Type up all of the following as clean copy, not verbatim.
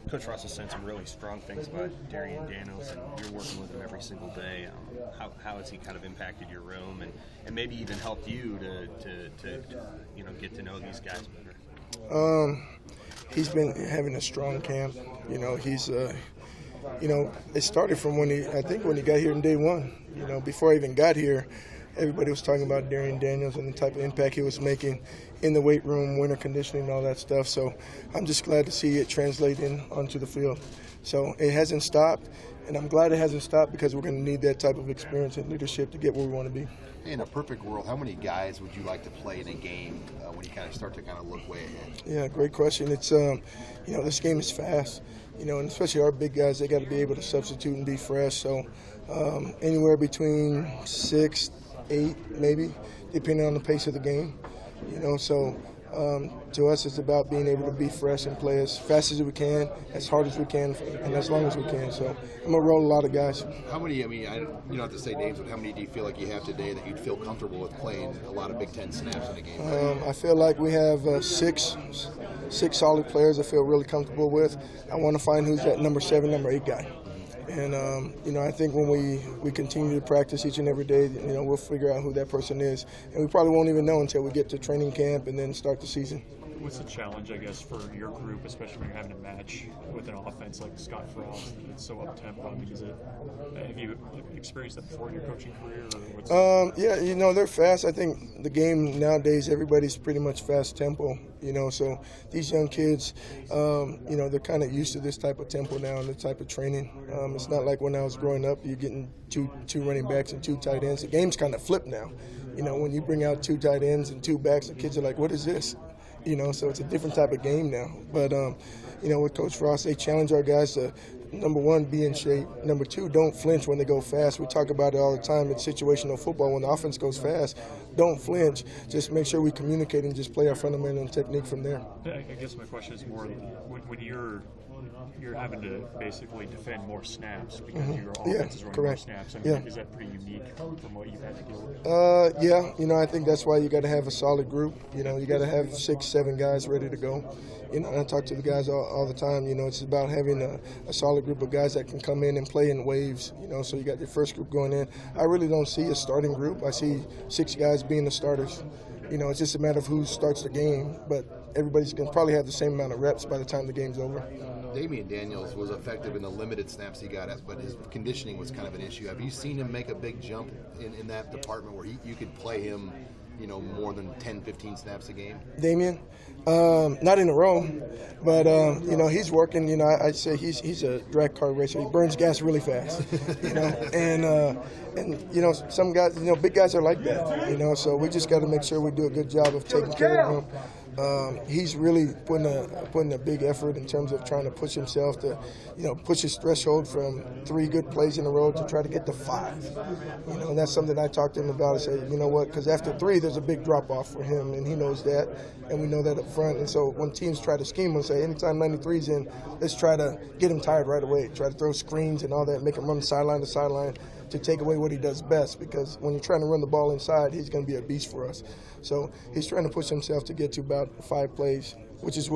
Coach Ross has said some really strong things about Daran Daniels, and you're working with him every single day. How has he kind of impacted your room, and maybe even helped you to get to know these guys better? He's been having a strong camp. He's it started from when he got here in day one. Before I even got here, everybody was talking about Daran Daniels and the type of impact he was making in the weight room, winter conditioning, and all that stuff. So I'm just glad to see it translate onto the field. So it hasn't stopped, and I'm glad it hasn't stopped because we're going to need that type of experience and leadership to get where we want to be. In a perfect world, how many guys would you like to play in a game when you kind of start to look way ahead? Yeah, great question. It's this game is fast, and especially our big guys, they got to be able to substitute and be fresh. So anywhere between 6, 8, maybe, depending on the pace of the game. So to us, it's about being able to be fresh and play as fast as we can, as hard as we can, and as long as we can. So I'm going to roll a lot of guys. How many, you don't have to say names, but how many do you feel like you have today that you'd feel comfortable with playing a lot of Big Ten snaps in a game? I feel like we have six solid players I feel really comfortable with. I want to find who's that number 7, number 8 guy. And, I think when we continue to practice each and every day, we'll figure out who that person is. And we probably won't even know until we get to training camp and then start the season. What's the challenge, I guess, for your group, especially when you're having to match with an offense like Scott Frost and it's so up-tempo? Have you experienced that before in your coaching career? Or Yeah, they're fast. I think the game nowadays, everybody's pretty much fast tempo, so these young kids, they're kind of used to this type of tempo now and the type of training. It's not like when I was growing up, you're getting two running backs and 2 tight ends. The game's kind of flipped now. When you bring out 2 tight ends and 2 backs, the kids are like, what is this? So it's a different type of game now. But, with Coach Frost, they challenge our guys to, number 1, be in shape. Number 2, don't flinch when they go fast. We talk about it all the time. It's situational football. When the offense goes fast, don't flinch. Just make sure we communicate and just play our fundamental technique from there. I guess my question is more when you're having to basically defend more snaps because your offense is running more snaps. Is that pretty unique from what you've had to deal with? I think that's why you got to have a solid group. You got to have 6, 7 guys ready to go. I talk to the guys all the time. It's about having a solid group of guys that can come in and play in waves. So you got your first group going in. I really don't see a starting group. I see 6 guys being the starters. It's just a matter of who starts the game, but everybody's going to probably have the same amount of reps by the time the game's over. Daman Daniels was effective in the limited snaps he got, but his conditioning was kind of an issue. Have you seen him make a big jump in that department where you could play him, more than 10, 15 snaps a game? Daman? Not in a row, but, he's working. I'd say he's a drag car racer. He burns gas really fast, and some guys, big guys are like that, so we just got to make sure we do a good job of taking care of him. He's really putting a big effort in terms of trying to push himself to, push his threshold from 3 good plays in a row to try to get to 5. And that's something I talked to him about. I said, because after 3, there's a big drop-off for him, and he knows that, and we know that up front. And so when teams try to scheme him, say, anytime 93's in, let's try to get him tired right away, try to throw screens and all that, make him run sideline to sideline to take away what he does best, because when you're trying to run the ball inside, he's going to be a beast for us. So he's trying to push himself to get to about 5 plays, which is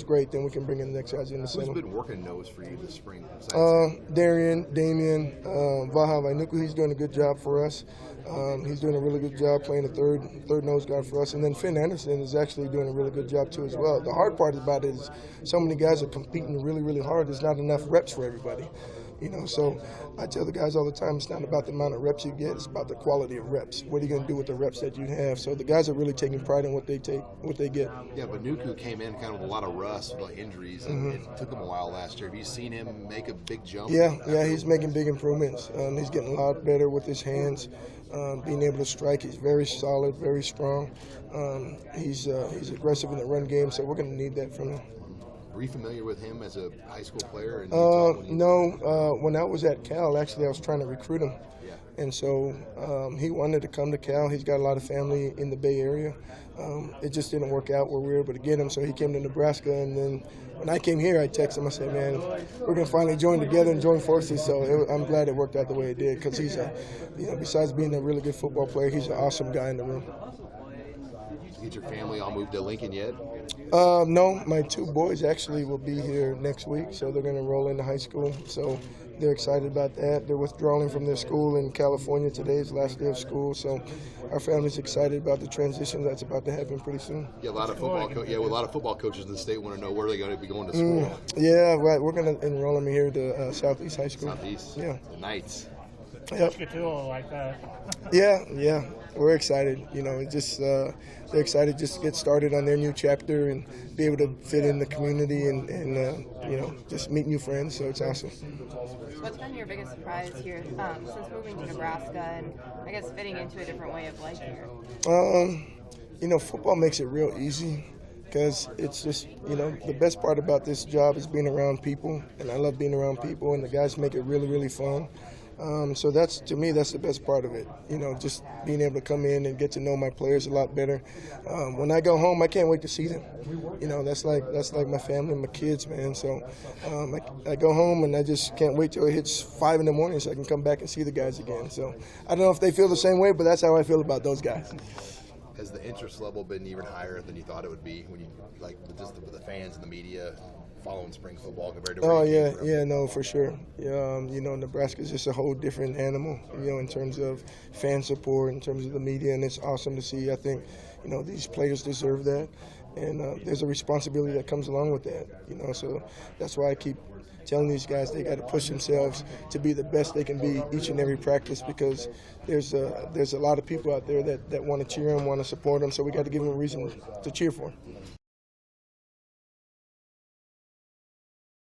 great. Then we can bring in the next guys in the center. Who's been working nose for you this spring? Damian, Vaha Vainuku, he's doing a good job for us. He's doing a really good job playing the third nose guard for us. And then Finn Anderson is actually doing a really good job too as well. The hard part about it is so many guys are competing really, really hard. There's not enough reps for everybody. So I tell the guys all the time, it's not about the amount of reps you get, it's about the quality of reps. What are you going to do with the reps that you have? So the guys are really taking pride in what they get. Yeah, but Nuku came in kind of with a lot of rust, like injuries, and it took him a while last year. Have you seen him make a big jump? Yeah, he's making big improvements. He's getting a lot better with his hands, being able to strike. He's very solid, very strong. He's aggressive in the run game, so we're going to need that from him. Were you familiar with him as a high school player? No. When I was at Cal, actually, I was trying to recruit him. Yeah. And so he wanted to come to Cal. He's got a lot of family in the Bay Area. It just didn't work out where we were able to get him, so he came to Nebraska. And then when I came here, I texted him. I said, man, we're going to finally join together and join forces. So I'm glad it worked out the way it did, because he's besides being a really good football player, he's an awesome guy in the room. get your family all moved to Lincoln yet? No, my 2 boys actually will be here next week, so they're going to roll into high school. So they're excited about that. They're withdrawing from their school in California. Today is the last day of school, so our family's excited about the transition that's about to happen pretty soon. Yeah, a lot of football coaches in the state want to know where they're going to be going to school. Yeah, right. We're going to enroll them here to Southeast High School. Southeast. Yeah. The Knights. Yep. Like that. Yeah. We're excited. They're excited just to get started on their new chapter and be able to fit in the community and just meet new friends. So it's awesome. What's been your biggest surprise here since moving to Nebraska and I guess fitting into a different way of life here? Football makes it real easy because it's just, the best part about this job is being around people, and I love being around people, and the guys make it really, really fun. So to me, that's the best part of it. Just being able to come in and get to know my players a lot better. When I go home, I can't wait to see them. That's like my family, my kids, man. So I go home and I just can't wait till it hits 5 in the morning so I can come back and see the guys again. So I don't know if they feel the same way, but that's how I feel about those guys. Has the interest level been even higher than you thought it would be when you the fans and the media following spring football compared to? No, for sure. Nebraska is just a whole different animal. In terms of fan support, in terms of the media, and it's awesome to see. I think, these players deserve that, and there's a responsibility that comes along with that. So that's why I keep telling these guys they got to push themselves to be the best they can be each and every practice, because there's a lot of people out there that want to cheer them, want to support them. So we got to give them a reason to cheer for.